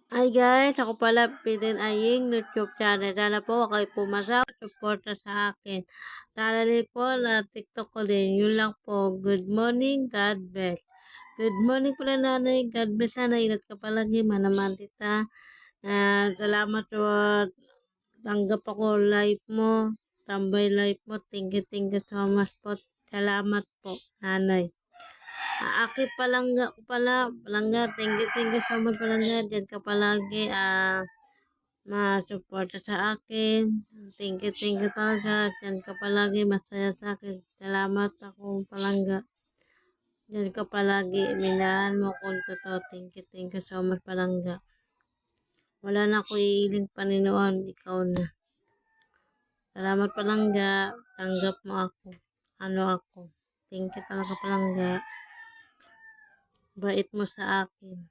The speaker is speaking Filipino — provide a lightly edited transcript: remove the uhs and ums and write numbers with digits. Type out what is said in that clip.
Hi guys, ako pala Pidin Aying YouTube channel. Sana po kayo pumasaw, suporta sa akin. Sana rin po na TikTok ko din. Yun lang po. Good morning, God bless. Good morning pala nanay. God bless sana. Ingat ka palagi. Manaman tita. Salamat sa tanggap ako live mo. Tambay live mo. Thank you so much po. Salamat po, nanay. Aki palangga ko pala, palangga, thank you so much palangga, dyan ka palagi, ma-suporta sa akin, thank you talaga, dyan ka palagi, masaya sa akin, salamat ako palangga, dyan ka palagi, minahan mo kung totoo, thank you so much palangga, wala na ako iiling paninoon, ikaw na, salamat palangga, tanggap mo ako, ano ako, thank you talaga palangga, bait mo sa akin.